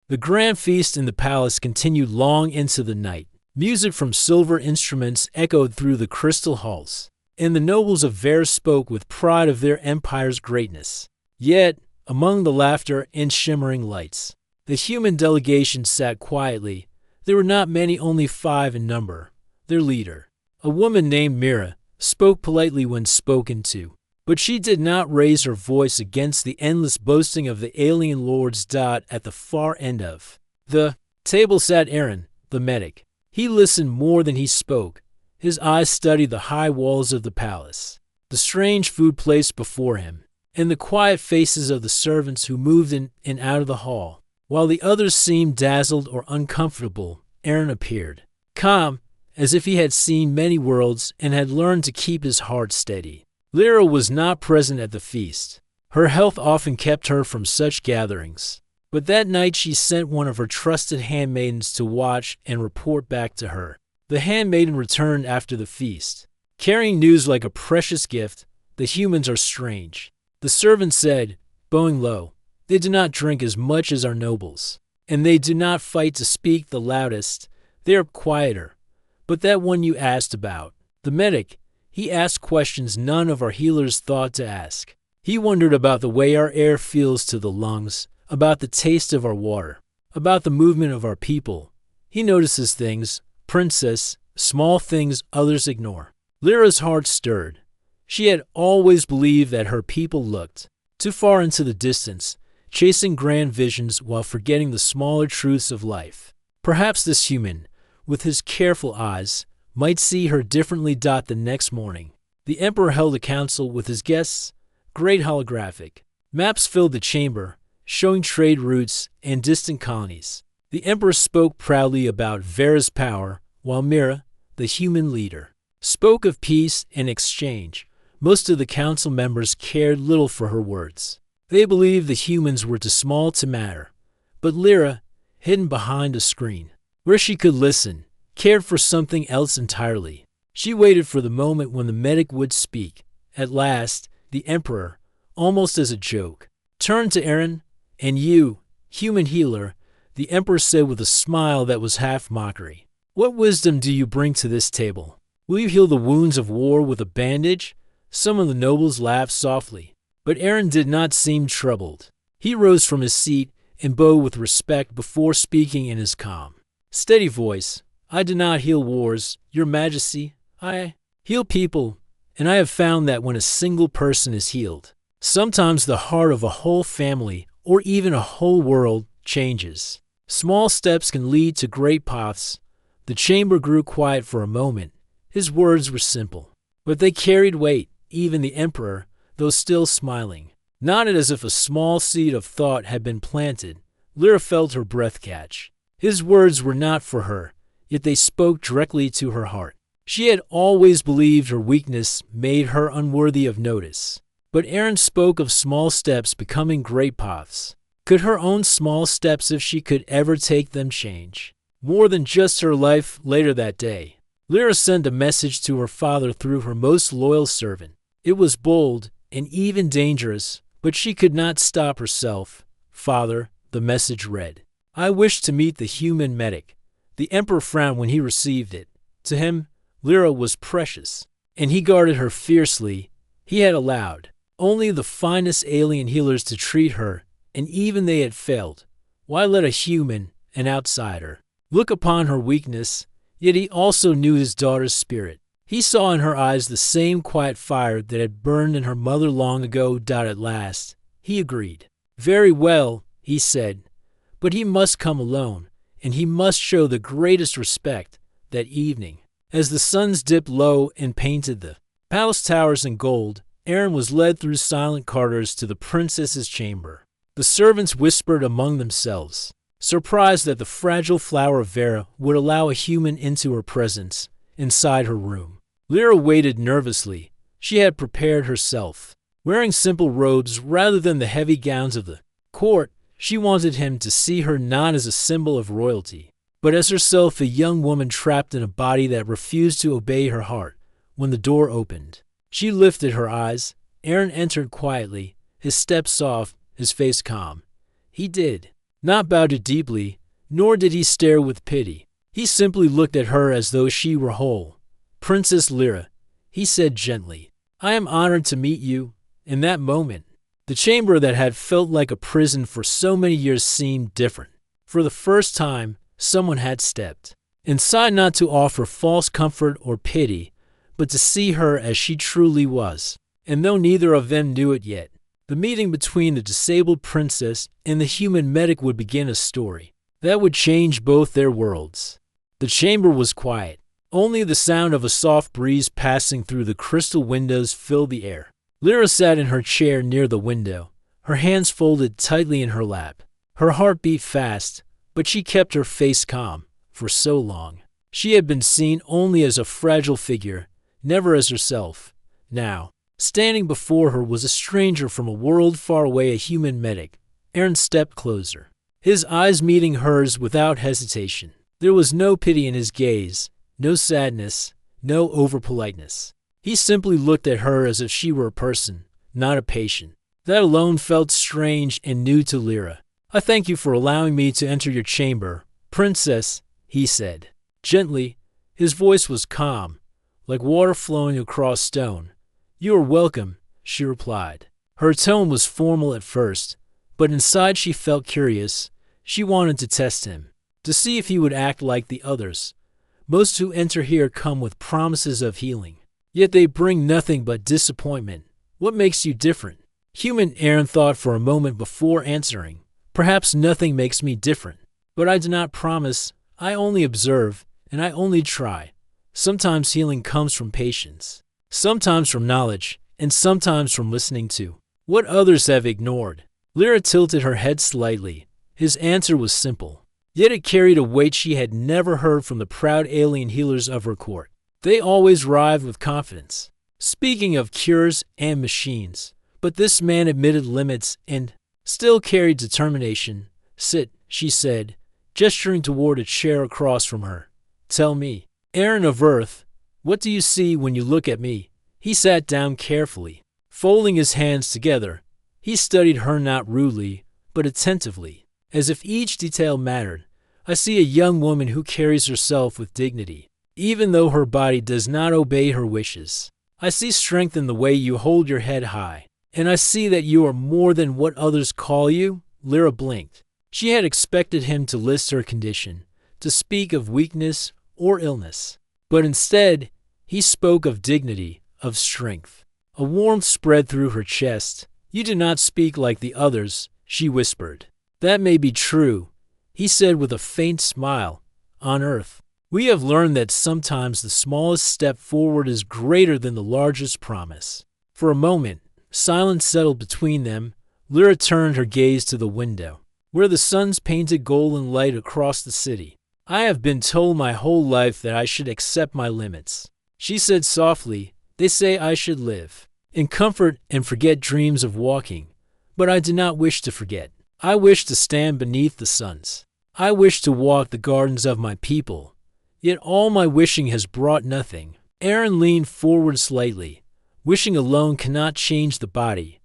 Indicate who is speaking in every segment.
Speaker 1: The grand feast in the palace continued long into the night. Music from silver instruments echoed through the crystal halls, and the nobles of Ver spoke with pride of their empire's greatness. Yet, among the laughter and shimmering lights, the human delegation sat quietly. There were not many, only 5 in number. Their leader, a woman named Mira, spoke politely when spoken to, but she did not raise her voice against the endless boasting of the alien lords. At the far end of the table sat Aaron, the medic. He listened more than he spoke. His eyes studied the high walls of the palace, the strange food placed before him, and the quiet faces of the servants who moved in and out of the hall. While the others seemed dazzled or uncomfortable, Aaron appeared calm, as if he had seen many worlds and had learned to keep his heart steady. Lyra was not present at the feast. Her health often kept her from such gatherings. But that night she sent one of her trusted handmaidens to watch and report back to her. The handmaiden returned after the feast, carrying news like a precious gift. The humans are strange, the servant said, bowing low. They do not drink as much as our nobles, and they do not fight to speak the loudest. They are quieter. But that one you asked about, the medic, he asked questions none of our healers thought to ask. He wondered about the way our air feels to the lungs, about the taste of our water, about the movement of our people. He notices things, princess, small things others ignore. Lyra's heart stirred. She had always believed that her people looked too far into the distance, chasing grand visions while forgetting the smaller truths of life. Perhaps this human, with his careful eyes, might see her differently. The next morning, the emperor held a council with his guests. Great holographic maps filled the chamber, showing trade routes and distant colonies. The emperor spoke proudly about Vera's power, while Mira, the human leader, spoke of peace and exchange. Most of the council members cared little for her words. They believed the humans were too small to matter. But Lyra, hidden behind a screen, where she could listen, cared for something else entirely. She waited for the moment when the medic would speak. At last, the emperor, almost as a joke, turned to Aaron. And you, human healer, the emperor said with a smile that was half mockery, what wisdom do you bring to this table? Will you heal the wounds of war with a bandage? Some of the nobles laughed softly, but Aaron did not seem troubled. He rose from his seat and bowed with respect before speaking in his calm, steady voice. I do not heal wars, your majesty. I heal people, and I have found that when a single person is healed, sometimes the heart of a whole family or even a whole world changes. Small steps can lead to great paths. The chamber grew quiet for a moment. His words were simple, but they carried weight. Even the emperor, though still smiling, nodded as if a small seed of thought had been planted. Lyra felt her breath catch. His words were not for her, yet they spoke directly to her heart. She had always believed her weakness made her unworthy of notice. But Aaron spoke of small steps becoming great paths. Could her own small steps, if she could ever take them, change more than just her life? Later that day, Lyra sent a message to her father through her most loyal servant. It was bold and even dangerous, but she could not stop herself. Father, the message read, I wish to meet the human medic. The emperor frowned when he received it. To him, Lyra was precious, and he guarded her fiercely. He had allowed only the finest alien healers to treat her, and even they had failed. Why let a human, an outsider, look upon her weakness? Yet he also knew his daughter's spirit. He saw in her eyes the same quiet fire that had burned in her mother long ago. At last, he agreed. Very well, he said, but he must come alone, and he must show the greatest respect. That evening, as the suns dipped low and painted the palace towers in gold, Aaron was led through silent corridors to the princess's chamber. The servants whispered among themselves, surprised that the fragile flower of Vera would allow a human into her presence. Inside her room, Lyra waited nervously. She had prepared herself, wearing simple robes rather than the heavy gowns of the court. She wanted him to see her not as a symbol of royalty, but as herself, a young woman trapped in a body that refused to obey her heart. When the door opened, she lifted her eyes. Aaron entered quietly, his step soft, his face calm. He did not bowed deeply, nor did he stare with pity. He simply looked at her as though she were whole. "Princess Lyra," he said gently, "I am honored to meet you." In that moment, the chamber that had felt like a prison for so many years seemed different. For the first time, someone had stepped inside, not to offer false comfort or pity, but to see her as she truly was. And though neither of them knew it yet, the meeting between the disabled princess and the human medic would begin a story that would change both their worlds. The chamber was quiet. Only the sound of a soft breeze passing through the crystal windows filled the air. Lyra sat in her chair near the window, her hands folded tightly in her lap. Her heart beat fast, but she kept her face calm. For so long, she had been seen only as a fragile figure, never as herself. Now, standing before her was a stranger from a world far away, a human medic. Aaron stepped closer, his eyes meeting hers without hesitation. There was no pity in his gaze, no sadness, no overpoliteness. He simply looked at her as if she were a person, not a patient. That alone felt strange and new to Lyra. "I thank you for allowing me to enter your chamber, Princess," he said. Gently, his voice was calm, like water flowing across stone. "You are welcome," she replied. Her tone was formal at first, but inside she felt curious. She wanted to test him, to see if he would act like the others. Most who enter here come with promises of healing, yet they bring nothing but disappointment. "What makes you different?" Human Aaron thought for a moment before answering. "Perhaps nothing makes me different, but I do not promise. I only observe, and I only try. Sometimes healing comes from patience, sometimes from knowledge, and sometimes from listening to what others have ignored." Lyra tilted her head slightly. His answer was simple, yet it carried a weight she had never heard from the proud alien healers of her court. They always arrived with confidence, speaking of cures and machines. But this man admitted limits and still carried determination. "Sit," she said, gesturing toward a chair across from her. "Tell me, Aaron of Earth, what do you see when you look at me?" He sat down carefully, folding his hands together. He studied her not rudely, but attentively, as if each detail mattered. "I see a young woman who carries herself with dignity, even though her body does not obey her wishes. I see strength in the way you hold your head high, and I see that you are more than what others call you." Lyra blinked. She had expected him to list her condition, to speak of weakness or illness. But instead, he spoke of dignity, of strength. A warmth spread through her chest. "You do not speak like the others," she whispered. "That may be true," he said with a faint smile. "On Earth, we have learned that sometimes the smallest step forward is greater than the largest promise." For a moment, silence settled between them. Lyra turned her gaze to the window, where the sun's painted golden light across the city. "I have been told my whole life that I should accept my limits," she said softly. "They say I should live in comfort and forget dreams of walking. But I do not wish to forget. I wish to stand beneath the suns. I wish to walk the gardens of my people. Yet all my wishing has brought nothing." Aaron leaned forward slightly. "Wishing alone cannot change the body,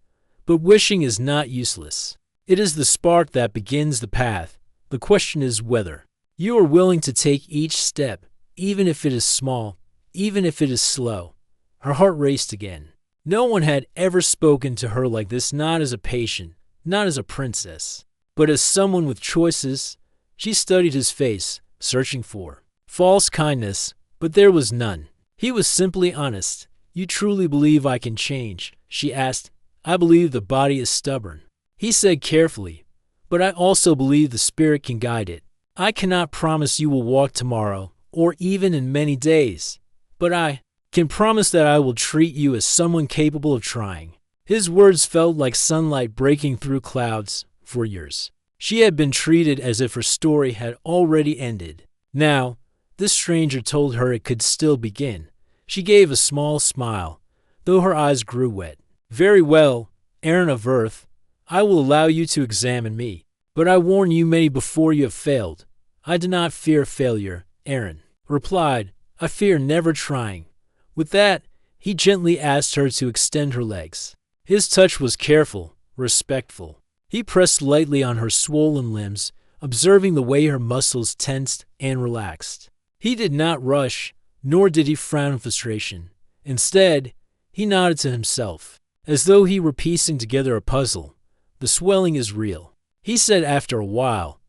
Speaker 1: but wishing is not useless. It is the spark that begins the path. The question is whether you are willing to take each step, even if it is small, even if it is slow." Her heart raced again. No one had ever spoken to her like this, not as a patient, not as a princess, but as someone with choices. She studied his face, searching for false kindness, but there was none. He was simply honest. "You truly believe I can change?" she asked. "I believe the body is stubborn," he said carefully, "but I also believe the spirit can guide it. I cannot promise you will walk tomorrow, or even in many days, but I can promise that I will treat you as someone capable of trying." His words felt like sunlight breaking through clouds. For years, she had been treated as if her story had already ended. Now, this stranger told her it could still begin. She gave a small smile, though her eyes grew wet. "Very well, Aaron of Earth, I will allow you to examine me. But I warn you many before you have failed." "I do not fear failure," Aaron replied. "I fear never trying." With that, he gently asked her to extend her legs. His touch was careful, respectful. He pressed lightly on her swollen limbs, observing the way her muscles tensed and relaxed. He did not rush, nor did he frown in frustration. Instead, he nodded to himself, as though he were piecing together a puzzle. The swelling is real, he said after a while,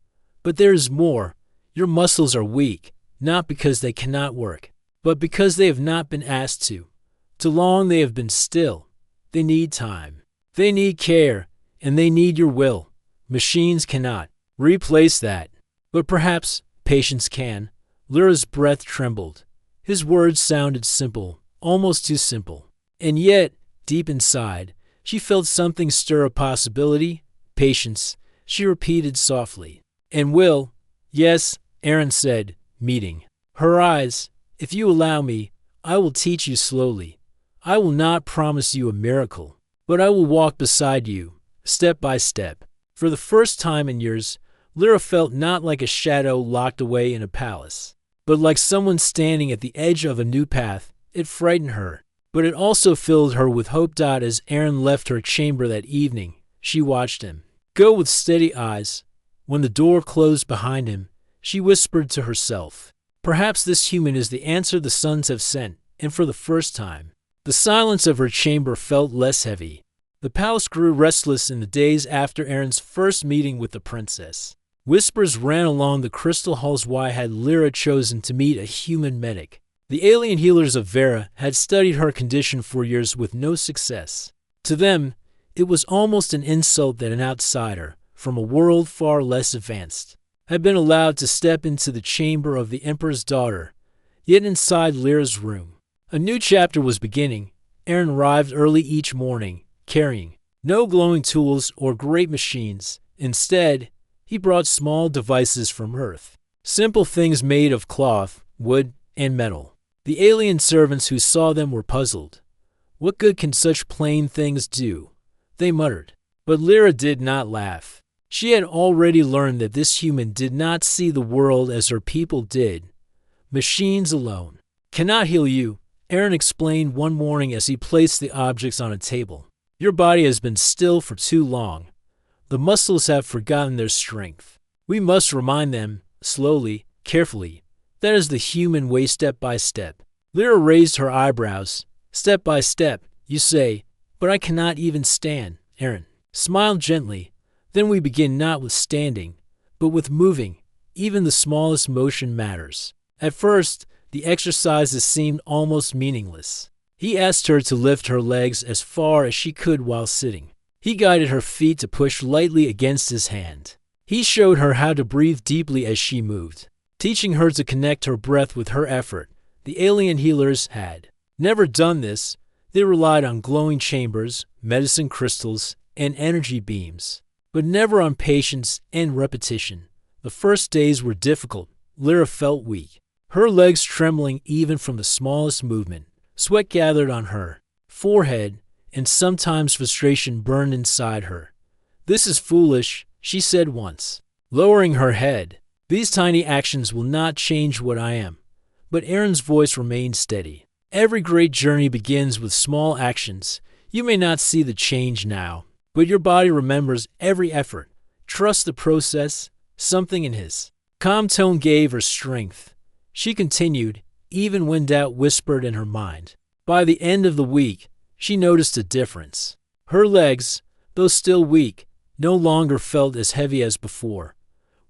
Speaker 1: but there is more. Your muscles are weak, not because they cannot work, but because they have not been asked to. Too long they have been still. They need time. They need care, and they need your will. Machines cannot replace that. But perhaps patience can. Lyra's breath trembled. His words sounded simple, almost too simple. And yet, deep inside, she felt something stir a possibility. Patience, she repeated softly. And will? Yes, Aaron said, meeting her eyes. If you allow me, I will teach you slowly. I will not promise you a miracle, but I will walk beside you, step by step. For the first time in years, Lyra felt not like a shadow locked away in a palace, but like someone standing at the edge of a new path. It frightened her, but it also filled her with hope. As Aaron left her chamber that evening, she watched him go with steady eyes. When the door closed behind him, she whispered to herself, perhaps this human is the answer the suns have sent, and for the first time, the silence of her chamber felt less heavy. The palace grew restless in the days after Aaron's first meeting with the princess. Whispers ran along the crystal halls. Why had Lyra chosen to meet a human medic? The alien healers of Vera had studied her condition for years with no success. To them, it was almost an insult that an outsider, from a world far less advanced, had been allowed to step into the chamber of the Emperor's daughter. Yet inside Lyra's room, a new chapter was beginning. Aaron arrived early each morning, carrying no glowing tools or great machines. Instead, he brought small devices from Earth, simple things made of cloth, wood, and metal. The alien servants who saw them were puzzled. What good can such plain things do? They muttered. But Lyra did not laugh. She had already learned that this human did not see the world as her people did. Machines alone cannot heal you, Aaron explained one morning as he placed the objects on a table. Your body has been still for too long. The muscles have forgotten their strength. We must remind them, slowly, carefully. That is the human way, step by step. Lyra raised her eyebrows. Step by step, you say, but I cannot even stand. Aaron smiled gently. Then we begin not with standing, but with moving. Even the smallest motion matters. At first, the exercises seemed almost meaningless. He asked her to lift her legs as far as she could while sitting. He guided her feet to push lightly against his hand. He showed her how to breathe deeply as she moved, teaching her to connect her breath with her effort. The alien healers had never done this. They relied on glowing chambers, medicine crystals, and energy beams, but never on patience and repetition. The first days were difficult. Lyra felt weak, her legs trembling even from the smallest movement. Sweat gathered on her forehead, and sometimes frustration burned inside her. This is foolish, she said once, lowering her head. These tiny actions will not change what I am. But Aaron's voice remained steady. Every great journey begins with small actions. You may not see the change now, but your body remembers every effort. Trust the process. Something in his calm tone gave her strength. She continued, even when doubt whispered in her mind. By the end of the week, she noticed a difference. Her legs, though still weak, no longer felt as heavy as before.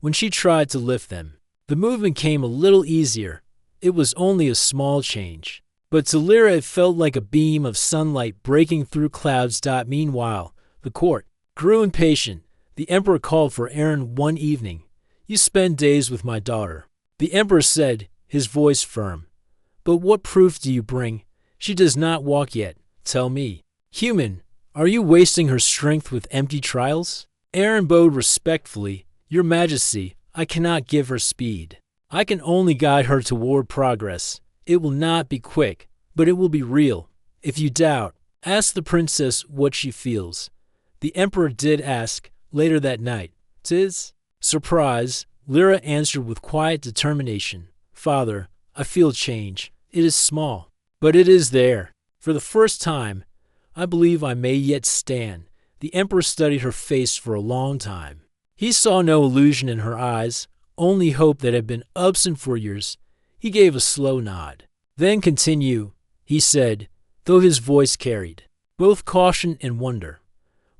Speaker 1: When she tried to lift them, the movement came a little easier. It was only a small change, but to Lyra it felt like a beam of sunlight breaking through clouds. Meanwhile, the court grew impatient. The emperor called for Aaron one evening. You spend days with my daughter, the emperor said, his voice firm. But what proof do you bring? She does not walk yet. Tell me. Human, are you wasting her strength with empty trials? Aaron bowed respectfully. Your Majesty, I cannot give her speed. I can only guide her toward progress. It will not be quick, but it will be real. If you doubt, ask the princess what she feels. The emperor did ask, later that night. "'Tis?" Surprise, Lyra answered with quiet determination. Father, I feel change. It is small, but it is there. For the first time, I believe I may yet stand. The The emperor studied her face for a long time. He saw no illusion in her eyes, only hope that had been absent for years. He gave a slow nod. "Then continue," he said, though his voice carried both caution and wonder.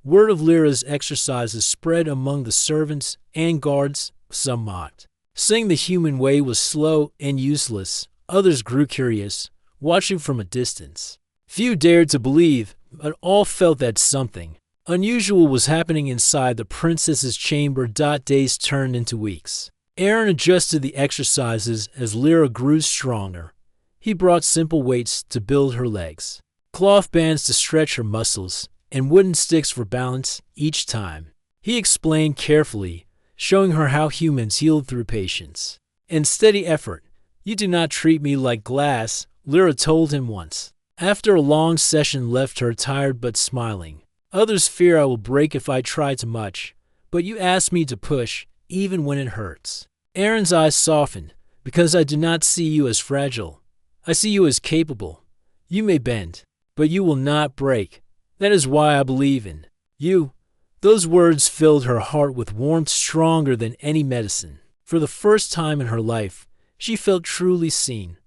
Speaker 1: Word of Lyra's exercises spread among the servants and guards. Some mocked, saying the human way was slow and useless. Others grew curious, watching from a distance. Few dared to believe, but all felt that something unusual was happening inside the princess's chamber. Days turned into weeks. Aaron adjusted the exercises as Lyra grew stronger. He brought simple weights to build her legs, cloth bands to stretch her muscles, and wooden sticks for balance each time. He explained carefully, showing her how humans healed through patience and steady effort. "You do not treat me like glass," Lyra told him once. After a long session left her tired but smiling. "Others fear I will break if I try too much, but you ask me to push, even when it hurts." Aaron's eyes softened, "Because I do not see you as fragile. I see you as capable. You may bend, but you will not break. That is why I believe in you." Those words filled her heart with warmth stronger than any medicine. For the first time in her life, she felt truly seen.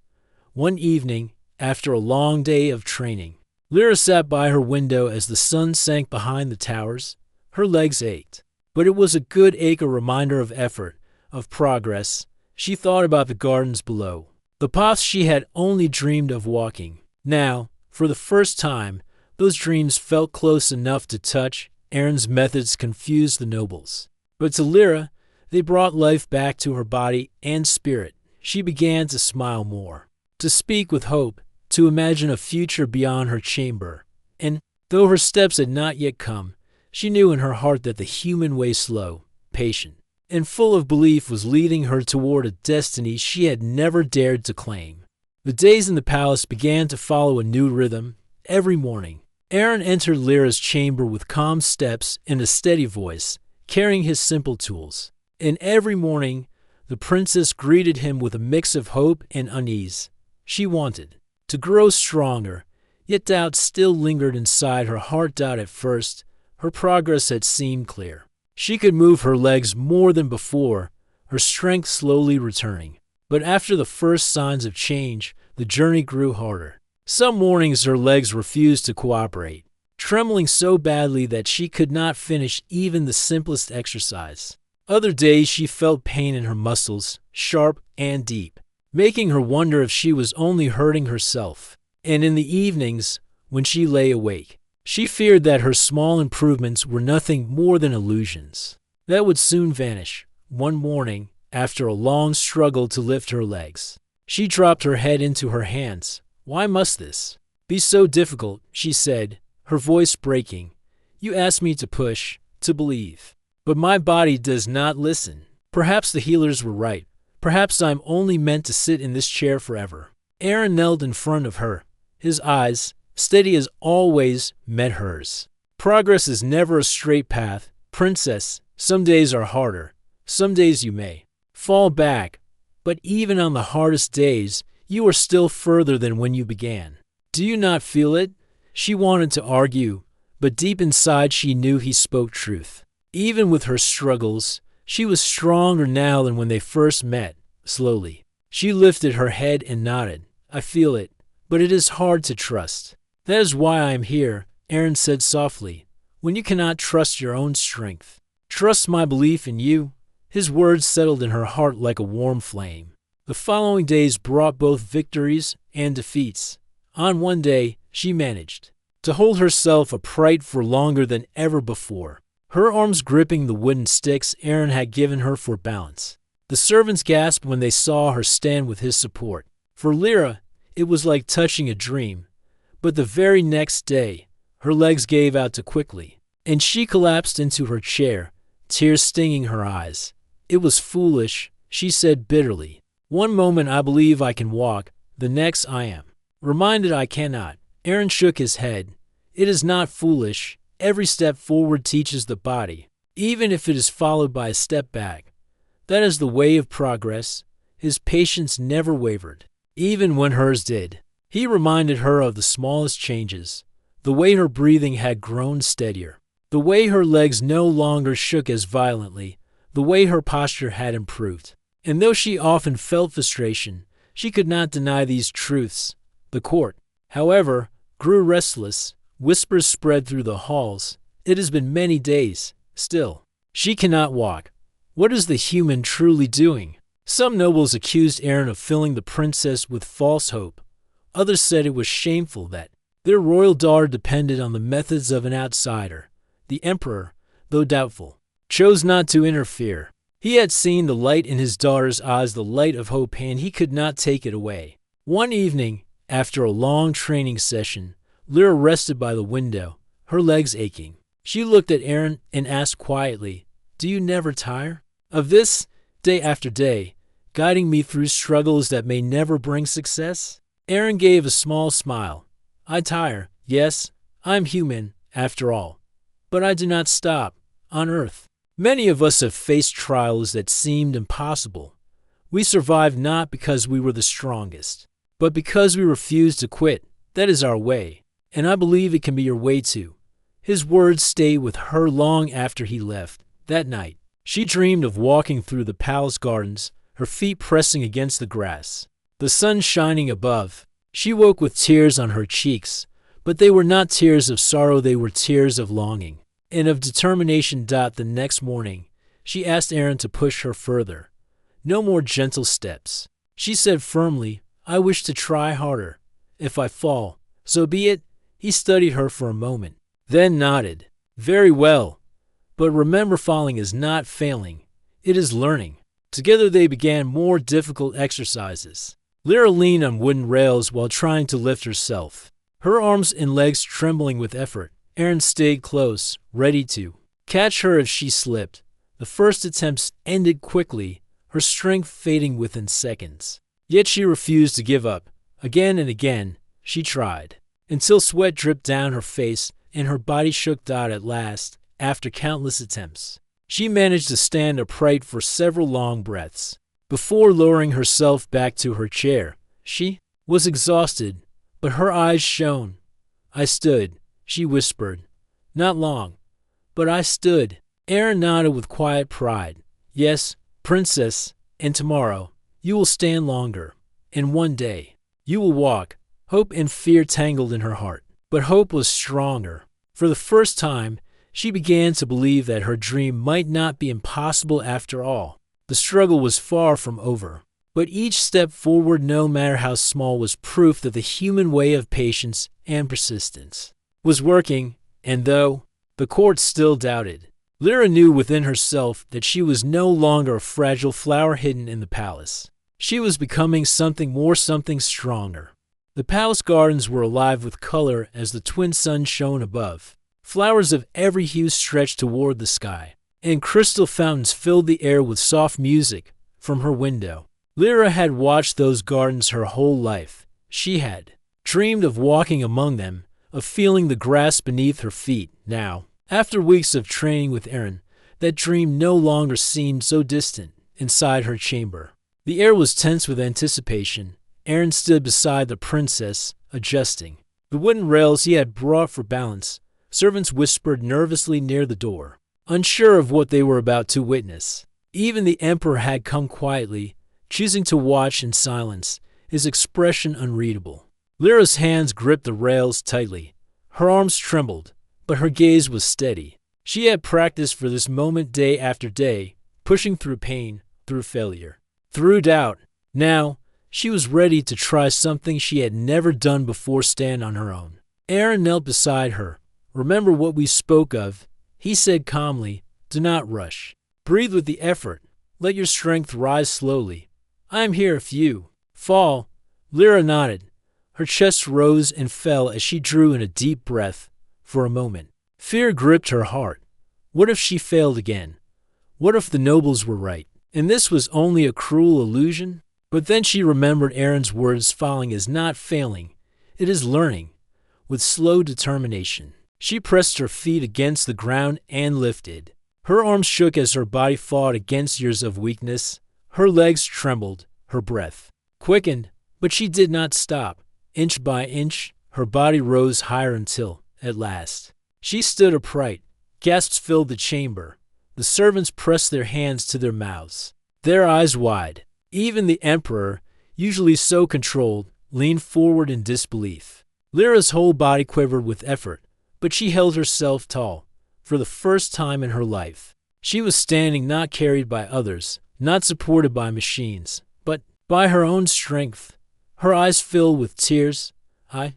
Speaker 1: One evening, after a long day of training, Lyra sat by her window as the sun sank behind the towers. Her legs ached, but it was a good ache, a reminder of effort, of progress. She thought about the gardens below, the paths she had only dreamed of walking. Now, for the first time, those dreams felt close enough to touch. Aaron's methods confused the nobles, but to Lyra, they brought life back to her body and spirit. She began to smile more, to speak with hope, to imagine a future beyond her chamber. And though her steps had not yet come, she knew in her heart that the human way, slow, patient, and full of belief, was leading her toward a destiny she had never dared to claim. The days in the palace began to follow a new rhythm. Every morning, Aaron entered Lyra's chamber with calm steps and a steady voice, carrying his simple tools. And every morning, the princess greeted him with a mix of hope and unease. She wanted to grow stronger, yet doubt still lingered inside her heart. At first, her progress had seemed clear. She could move her legs more than before, her strength slowly returning. But after the first signs of change, the journey grew harder. Some mornings her legs refused to cooperate, trembling so badly that she could not finish even the simplest exercise. Other days she felt pain in her muscles, sharp and deep, making her wonder if she was only hurting herself. And in the evenings, when she lay awake, she feared that her small improvements were nothing more than illusions that would soon vanish. One morning, after a long struggle to lift her legs, she dropped her head into her hands. "Why must this be so difficult?" she said, her voice breaking. "You ask me to push, to believe, but my body does not listen. Perhaps the healers were right. Perhaps I'm only meant to sit in this chair forever." Aaron knelt in front of her. His eyes, steady as always, met hers. "Progress is never a straight path, princess. Some days are harder. Some days you may fall back. But even on the hardest days, you are still further than when you began. Do you not feel it?" She wanted to argue, but deep inside she knew he spoke truth. Even with her struggles, she was stronger now than when they first met. Slowly, she lifted her head and nodded. "I feel it, but it is hard to trust." "That is why I am here," Aaron said softly. "When you cannot trust your own strength, trust my belief in you." His words settled in her heart like a warm flame. The following days brought both victories and defeats. On one day, she managed to hold herself upright for longer than ever before, her arms gripping the wooden sticks Aaron had given her for balance. The servants gasped when they saw her stand with his support. For Lyra, it was like touching a dream. But the very next day, her legs gave out too quickly, and she collapsed into her chair, tears stinging her eyes. "It was foolish," she said bitterly. "One moment I believe I can walk, the next I am reminded I cannot." Aaron shook his head. "It is not foolish. Every step forward teaches the body, even if it is followed by a step back. That is the way of progress." His patience never wavered, even when hers did. He reminded her of the smallest changes, the way her breathing had grown steadier, The way her legs no longer shook as violently, the way her posture had improved. And though she often felt frustration, she could not deny these truths. The court, however, grew restless. Whispers spread through the halls. It has been many days. Still, she cannot walk. What is the human truly doing? Some nobles accused Aaron of filling the princess with false hope. Others said it was shameful that their royal daughter depended on the methods of an outsider. The emperor, though doubtful, chose not to interfere. He had seen the light in his daughter's eyes, the light of hope, and he could not take it away. One evening, after a long training session, Lyra rested by the window, her legs aching. She looked at Aaron and asked quietly, "Do you never tire of this, day after day, guiding me through struggles that may never bring success?" Aaron gave a small smile. "I tire, yes, I'm human, after all. But I do not stop, on Earth. Many of us have faced trials that seemed impossible. We survived not because we were the strongest, but because we refused to quit. That is our way, and I believe it can be your way too." His words stayed with her long after he left. That night, she dreamed of walking through the palace gardens, her feet pressing against the grass, the sun shining above. She woke with tears on her cheeks, but they were not tears of sorrow, they were tears of longing and of determination. The next morning, she asked Aaron to push her further. "No more gentle steps," she said firmly. "I wish to try harder. If I fall, so be it." He studied her for a moment, then nodded. "Very well. But remember, falling is not failing. It is learning." Together they began more difficult exercises. Lyra leaned on wooden rails while trying to lift herself, her arms and legs trembling with effort. Aaron stayed close, ready to catch her if she slipped. The first attempts ended quickly, her strength fading within seconds. Yet she refused to give up. Again and again, she tried, until sweat dripped down her face and her body shook. At last, after countless attempts, she managed to stand upright for several long breaths before lowering herself back to her chair. She was exhausted, but her eyes shone. "I stood," she whispered. "Not long, but I stood." Aaron nodded with quiet pride. "Yes, princess, and tomorrow you will stand longer, and one day you will walk." Hope and fear tangled in her heart, but hope was stronger. For the first time, she began to believe that her dream might not be impossible after all. The struggle was far from over, but each step forward, no matter how small, was proof that the human way of patience and persistence was working. And though the court still doubted, Lyra knew within herself that she was no longer a fragile flower hidden in the palace. She was becoming something more, something stronger. The palace gardens were alive with color as the twin suns shone above. Flowers of every hue stretched toward the sky, and crystal fountains filled the air with soft music from her window. Lyra had watched those gardens her whole life. She had dreamed of walking among them, of feeling the grass beneath her feet. Now, after weeks of training with Aaron, that dream no longer seemed so distant. Inside her chamber, the air was tense with anticipation. Aaron stood beside the princess, adjusting the wooden rails he had brought for balance. Servants whispered nervously near the door, unsure of what they were about to witness. Even the emperor had come quietly, choosing to watch in silence, his expression unreadable. Lyra's hands gripped the rails tightly. Her arms trembled, but her gaze was steady. She had practiced for this moment day after day, pushing through pain, through failure, through doubt. Now, she was ready to try something she had never done before, stand on her own. Aaron knelt beside her. "Remember what we spoke of," he said calmly. "Do not rush. Breathe with the effort. Let your strength rise slowly. I am here if you fall." Lyra nodded. Her chest rose and fell as she drew in a deep breath. For a moment, fear gripped her heart. What if she failed again? What if the nobles were right, and this was only a cruel illusion? But then she remembered Aaron's words, "Falling is not failing. It is learning." With slow determination, she pressed her feet against the ground and lifted. Her arms shook as her body fought against years of weakness. Her legs trembled, her breath quickened, but she did not stop. Inch by inch, her body rose higher until, at last, she stood upright, Gasps filled the chamber. The servants pressed their hands to their mouths, their eyes wide. Even the emperor, usually so controlled, leaned forward in disbelief. Lyra's whole body quivered with effort, but she held herself tall. For the first time in her life, she was standing, not carried by others, not supported by machines, but by her own strength. Her eyes filled with tears. I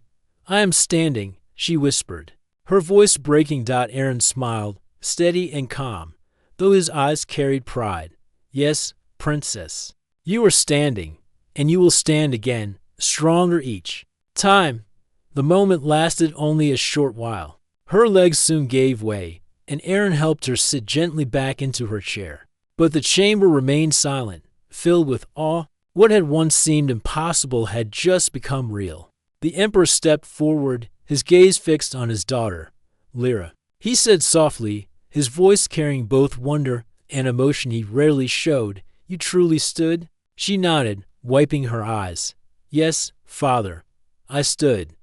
Speaker 1: am standing," she whispered, her voice breaking. Aaron smiled, steady and calm, though his eyes carried pride. "Yes, princess. You are standing, and you will stand again, stronger each time." The moment lasted only a short while. Her legs soon gave way, and Aaron helped her sit gently back into her chair. But the chamber remained silent, filled with awe. What had once seemed impossible had just become real. The emperor stepped forward, his gaze fixed on his daughter, Lyra. He said softly, his voice carrying both wonder and emotion he rarely showed, "You truly stood?" She nodded, wiping her eyes. "Yes, father. I stood.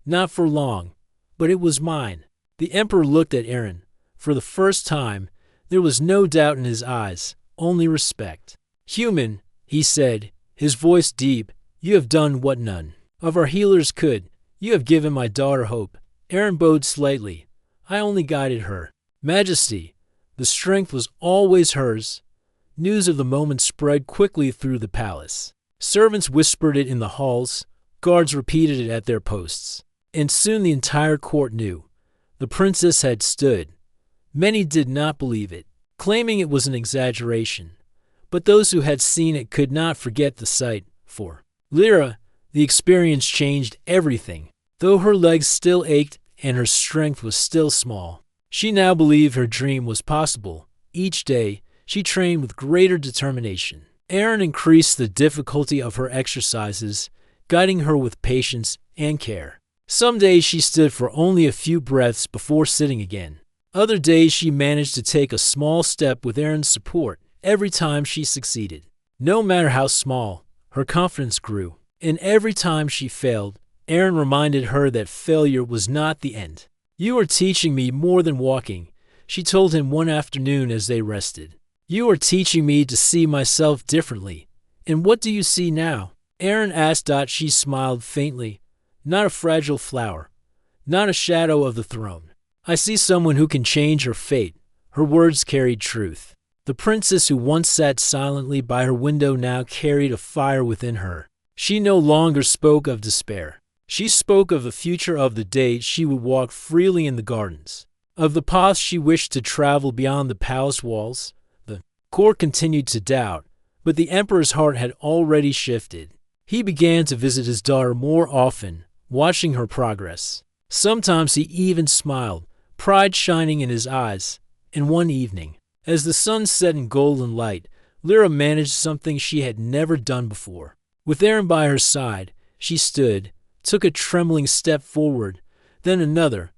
Speaker 1: Not for long, but it was mine." The emperor looked at Aaron. For the first time, there was no doubt in his eyes, only respect. "Human," he said, his voice deep, "you have done what none of our healers could. You have given my daughter hope." Aaron bowed slightly. "I only guided her." "Majesty, the strength was always hers." News of the moment spread quickly through the palace. Servants whispered it in the halls, guards repeated it at their posts, and soon the entire court knew. The princess had stood. Many did not believe it, claiming it was an exaggeration. But those who had seen it could not forget the sight. For Lyra, the experience changed everything. Though her legs still ached and her strength was still small, she now believed her dream was possible. Each day, she trained with greater determination. Aaron increased the difficulty of her exercises, guiding her with patience and care. Some days she stood for only a few breaths before sitting again. Other days she managed to take a small step with Aaron's support. Every time she succeeded, no matter how small, her confidence grew. And every time she failed, Aaron reminded her that failure was not the end. "You are teaching me more than walking," she told him one afternoon as they rested. "You are teaching me to see myself differently." "And what do you see now?" Aaron asked. She smiled faintly. "Not a fragile flower, not a shadow of the throne. I see someone who can change her fate." Her words carried truth. The princess who once sat silently by her window now carried a fire within her. She no longer spoke of despair. She spoke of the future, of the day she would walk freely in the gardens, of the paths she wished to travel beyond the palace walls. The court continued to doubt, but the emperor's heart had already shifted. He began to visit his daughter more often, watching her progress. Sometimes he even smiled, pride shining in his eyes. And one evening, as the sun set in golden light, Lyra managed something she had never done before. With Aaron by her side, she stood, took a trembling step forward, then another,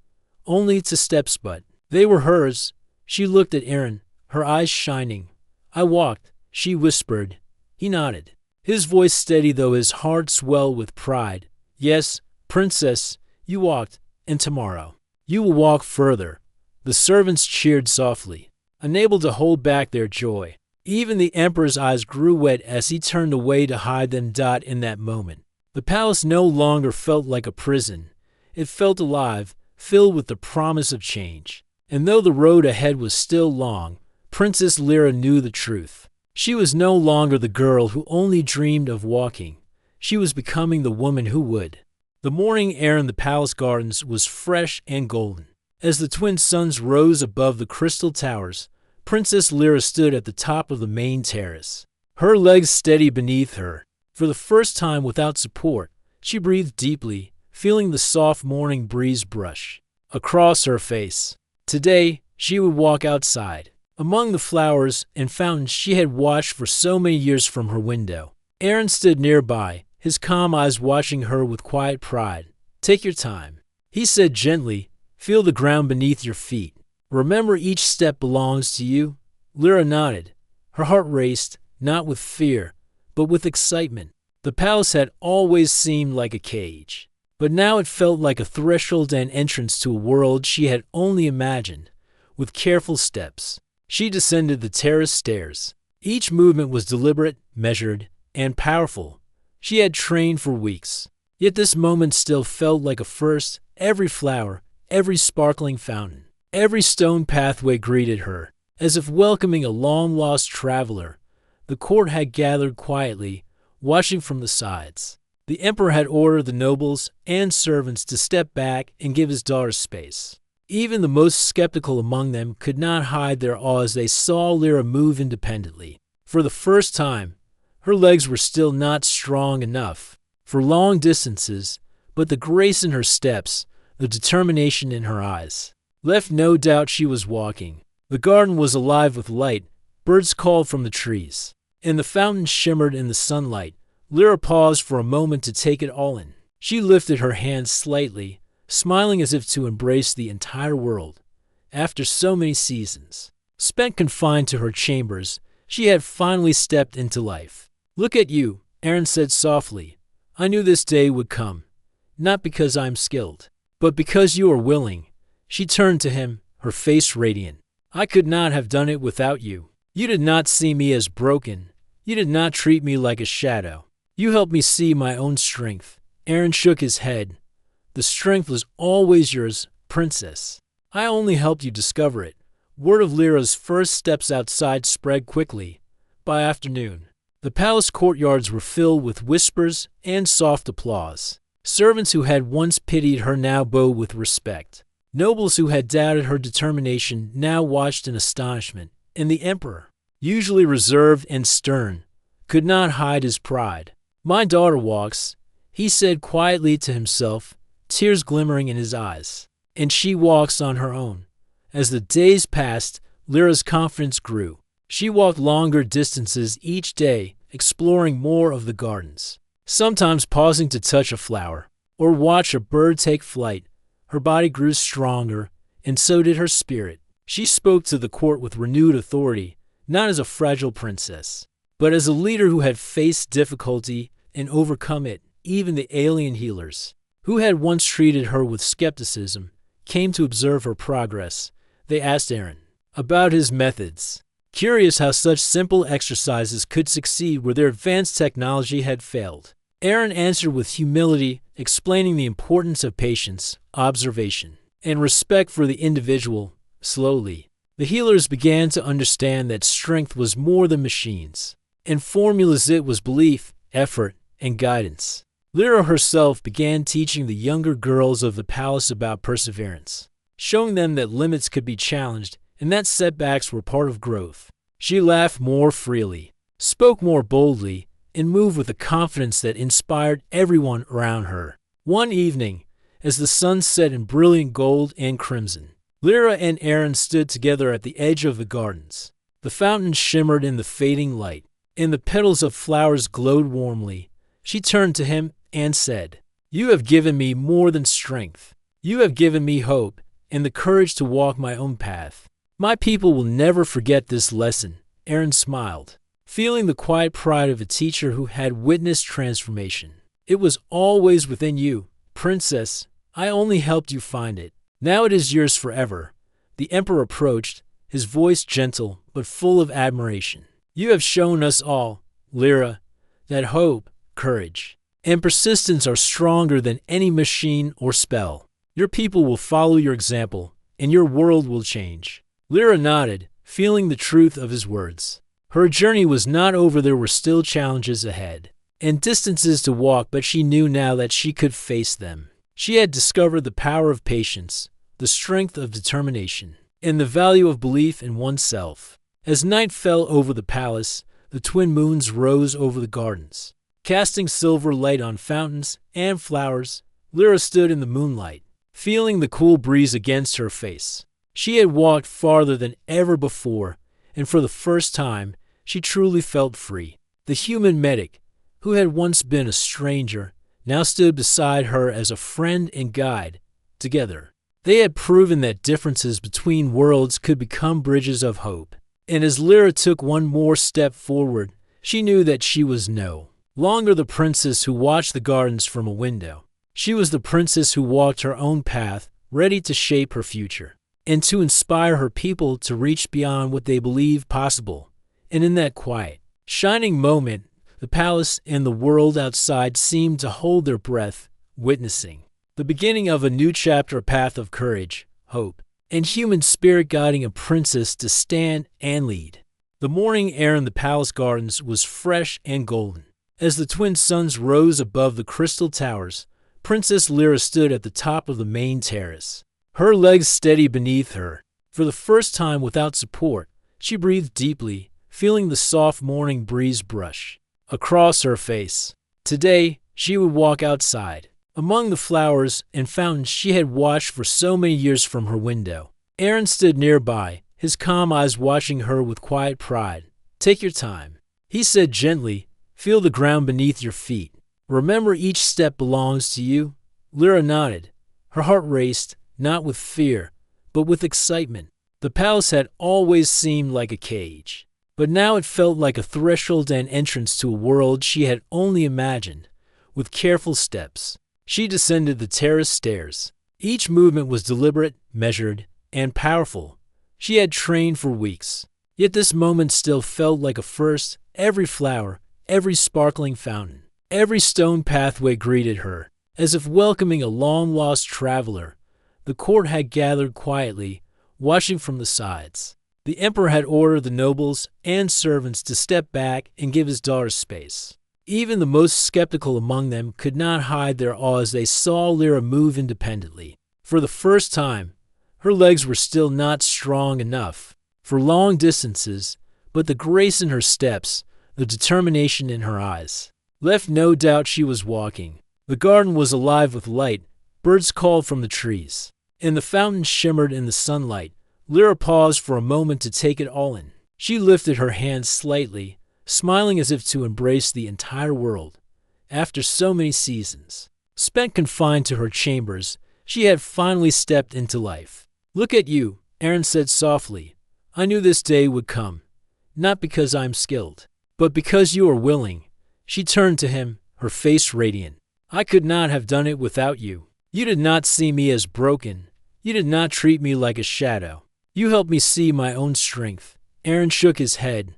Speaker 1: only 2 steps, but they were hers. She looked at Aaron, her eyes shining. "I walked," she whispered. He nodded, his voice steady though his heart swelled with pride. "Yes, princess, you walked, and tomorrow you will walk further." The servants cheered softly, unable to hold back their joy. Even the emperor's eyes grew wet as he turned away to hide them. In that moment, the palace no longer felt like a prison. It felt alive, filled with the promise of change. And though the road ahead was still long, Princess Lyra knew the truth. She was no longer the girl who only dreamed of walking. She was becoming the woman who would. The morning air in the palace gardens was fresh and golden. As the twin suns rose above the crystal towers, Princess Lyra stood at the top of the main terrace, her legs steady beneath her. For the first time without support, she breathed deeply, feeling the soft morning breeze brush across her face. Today, she would walk outside, among the flowers and fountains she had watched for so many years from her window. Aaron stood nearby, his calm eyes watching her with quiet pride. "Take your time," he said gently. "Feel the ground beneath your feet. Remember, each step belongs to you." Lyra nodded. Her heart raced, not with fear, but with excitement. The palace had always seemed like a cage, but now it felt like a threshold and entrance to a world she had only imagined, with careful steps. She descended the terrace stairs. Each movement was deliberate, measured, and powerful. She had trained for weeks. Yet this moment still felt like a first. Every flower, every sparkling fountain, every stone pathway greeted her, as if welcoming a long-lost traveler. The court had gathered quietly, watching from the sides. The emperor had ordered the nobles and servants to step back and give his daughter space. Even the most skeptical among them could not hide their awe as they saw Lyra move independently. For the first time, her legs were still not strong enough for long distances, but the grace in her steps, the determination in her eyes, left no doubt she was walking. The garden was alive with light. Birds called from the trees, and the fountain shimmered in the sunlight. Lyra paused for a moment to take it all in. She lifted her hands slightly, smiling as if to embrace the entire world. After so many seasons spent confined to her chambers, she had finally stepped into life. "Look at you," Aaron said softly. "I knew this day would come, not because I'm skilled, but because you are willing." She turned to him, her face radiant. "I could not have done it without you. You did not see me as broken. You did not treat me like a shadow. You helped me see my own strength." Aaron shook his head. "The strength was always yours, princess. I only helped you discover it." Word of Lyra's first steps outside spread quickly. By afternoon, the palace courtyards were filled with whispers and soft applause. Servants who had once pitied her now bowed with respect. Nobles who had doubted her determination now watched in astonishment, and the emperor, usually reserved and stern, could not hide his pride. "My daughter walks," he said quietly to himself, tears glimmering in his eyes, "and she walks on her own." As the days passed, Lyra's confidence grew. She walked longer distances each day, exploring more of the gardens, sometimes pausing to touch a flower or watch a bird take flight. Her body grew stronger, and so did her spirit. She spoke to the court with renewed authority, not as a fragile princess, but as a leader who had faced difficulty and overcome it. Even the alien healers, who had once treated her with skepticism, came to observe her progress. They asked Aaron about his methods, curious how such simple exercises could succeed where their advanced technology had failed. Aaron answered with humility, explaining the importance of patience, observation, and respect for the individual. Slowly, the healers began to understand that strength was more than machines, and formulas. It was belief, effort, and guidance. Lyra herself began teaching the younger girls of the palace about perseverance, showing them that limits could be challenged and that setbacks were part of growth. She laughed more freely, spoke more boldly, and moved with a confidence that inspired everyone around her. One evening, as the sun set in brilliant gold and crimson, Lyra and Aaron stood together at the edge of the gardens. The fountain shimmered in the fading light, and the petals of flowers glowed warmly. She turned to him and said, "You have given me more than strength. You have given me hope and the courage to walk my own path. My people will never forget this lesson." Aaron smiled, feeling the quiet pride of a teacher who had witnessed transformation. "It was always within you, princess. I only helped you find it. Now it is yours forever." The emperor approached, his voice gentle but full of admiration. "You have shown us all, Lyra, that hope, courage, and persistence are stronger than any machine or spell. Your people will follow your example, and your world will change." Lyra nodded, feeling the truth of his words. Her journey was not over. There were still challenges ahead, and distances to walk, but she knew now that she could face them. She had discovered the power of patience, the strength of determination, and the value of belief in oneself. As night fell over the palace, the twin moons rose over the gardens, casting silver light on fountains and flowers. Lyra stood in the moonlight, feeling the cool breeze against her face. She had walked farther than ever before, and for the first time, she truly felt free. The human medic, who had once been a stranger, now stood beside her as a friend and guide. Together, they had proven that differences between worlds could become bridges of hope. And as Lyra took one more step forward, she knew that she was no longer the princess who watched the gardens from a window. She was the princess who walked her own path, ready to shape her future. and to inspire her people to reach beyond what they believe possible. And in that quiet, shining moment, the palace and the world outside seemed to hold their breath, witnessing the beginning of a new chapter, a path of courage, hope, and human spirit guiding a princess to stand and lead. The morning air in the palace gardens was fresh and golden. As the twin suns rose above the crystal towers, Princess Lyra stood at the top of the main terrace, her legs steady beneath her. For the first time without support, she breathed deeply, feeling the soft morning breeze brush across her face. Today, she would walk outside, among the flowers and fountains she had watched for so many years from her window. Aaron stood nearby, his calm eyes watching her with quiet pride. "Take your time," he said gently. "Feel the ground beneath your feet. Remember, each step belongs to you." Lyra nodded. Her heart raced, not with fear, but with excitement. The palace had always seemed like a cage, but now it felt like a threshold and entrance to a world she had only imagined. With careful steps, she descended the terrace stairs. Each movement was deliberate, measured, and powerful. She had trained for weeks, yet this moment still felt like a first. Every flower, every sparkling fountain, every stone pathway greeted her, as if welcoming a long-lost traveler. The court had gathered quietly, watching from the sides. The emperor had ordered the nobles and servants to step back and give his daughter space. Even the most skeptical among them could not hide their awe as they saw Lyra move independently. For the first time, her legs were still not strong enough for long distances, but the grace in her steps, the determination in her eyes, left no doubt she was walking. The garden was alive with light. Birds called from the trees, and the fountain shimmered in the sunlight. Lyra paused for a moment to take it all in. She lifted her hands slightly, smiling as if to embrace the entire world. After so many seasons spent confined to her chambers, she had finally stepped into life. "Look at you," Aaron said softly. "I knew this day would come, not because I'm skilled, but because you are willing." She turned to him, her face radiant. "I could not have done it without you. You did not see me as broken. You did not treat me like a shadow. You helped me see my own strength." Aaron shook his head.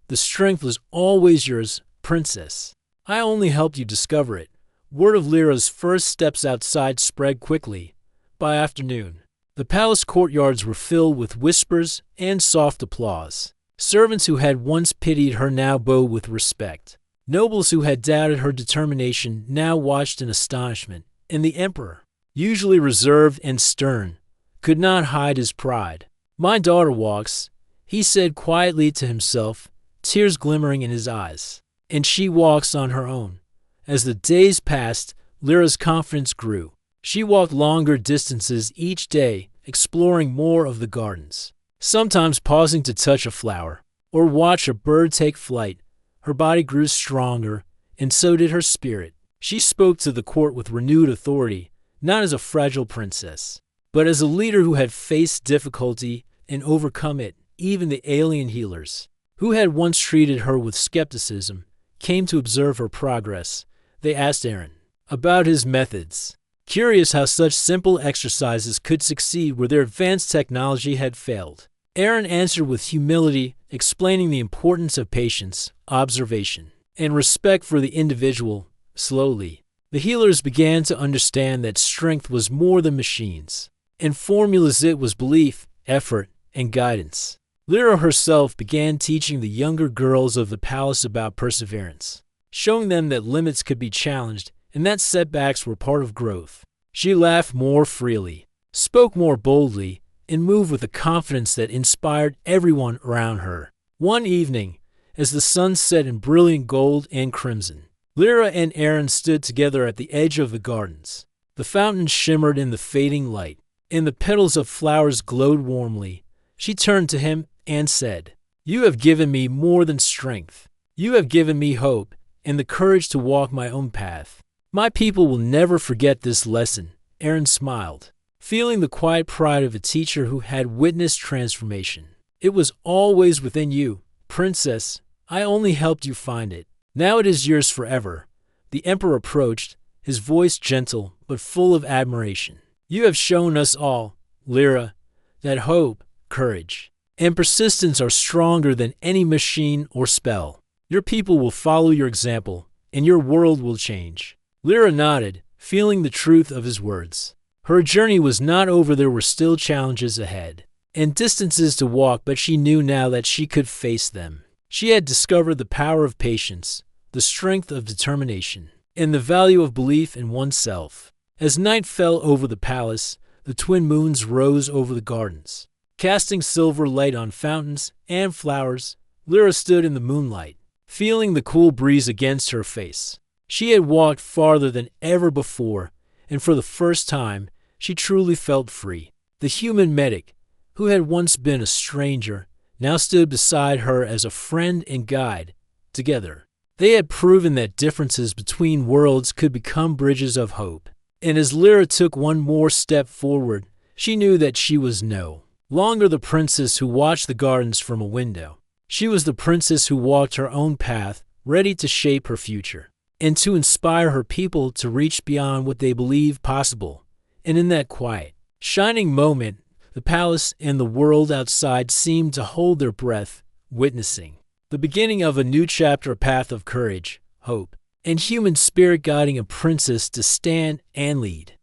Speaker 1: "The strength was always yours, princess. I only helped you discover it." Word of Lyra's first steps outside spread quickly. By afternoon, the palace courtyards were filled with whispers and soft applause. Servants who had once pitied her now bowed with respect. Nobles who had doubted her determination now watched in astonishment, and the emperor, usually reserved and stern, could not hide his pride. "My daughter walks," he said quietly to himself, tears glimmering in his eyes, "and she walks on her own." As the days passed, Lyra's confidence grew. She walked longer distances each day, exploring more of the gardens, sometimes pausing to touch a flower or watch a bird take flight. Her body grew stronger, and so did her spirit. She spoke to the court with renewed authority, not as a fragile princess, but as a leader who had faced difficulty and overcome it. Even the alien healers, who had once treated her with skepticism, came to observe her progress. They asked Aaron about his methods, curious how such simple exercises could succeed where their advanced technology had failed. Aaron answered with humility, explaining the importance of patience, observation, and respect for the individual. Slowly, the healers began to understand that strength was more than machines, and formulas. It was belief, effort, and guidance. Lyra herself began teaching the younger girls of the palace about perseverance, showing them that limits could be challenged and that setbacks were part of growth. She laughed more freely, spoke more boldly, and moved with a confidence that inspired everyone around her. One evening, as the sun set in brilliant gold and crimson, Lyra and Aaron stood together at the edge of the gardens. The fountain shimmered in the fading light, and the petals of flowers glowed warmly. She turned to him and said, "You have given me more than strength. You have given me hope and the courage to walk my own path. My people will never forget this lesson." Aaron smiled, feeling the quiet pride of a teacher who had witnessed transformation. "It was always within you, princess. I only helped you find it. Now it is yours forever." The emperor approached, his voice gentle but full of admiration. "You have shown us all, Lyra, that hope, courage, and persistence are stronger than any machine or spell. Your people will follow your example, and your world will change. Lyra nodded, feeling the truth of his words. Her journey was not over. There were still challenges ahead, and distances to walk, but she knew now that she could face them. She had discovered the power of patience, the strength of determination, and the value of belief in oneself. As night fell over the palace, the twin moons rose over the gardens, casting silver light on fountains and flowers. Lyra stood in the moonlight, feeling the cool breeze against her face. She had walked farther than ever before, and for the first time, she truly felt free. The human medic, who had once been a stranger, now stood beside her as a friend and guide. Together, they had proven that differences between worlds could become bridges of hope. And as Lyra took one more step forward, she knew that she was no longer the princess who watched the gardens from a window. She was the princess who walked her own path, ready to shape her future, and to inspire her people to reach beyond what they believed possible. And in that quiet, shining moment, the palace and the world outside seemed to hold their breath, witnessing the beginning of a new chapter, a path of courage, hope, and human spirit guiding a princess to stand and lead.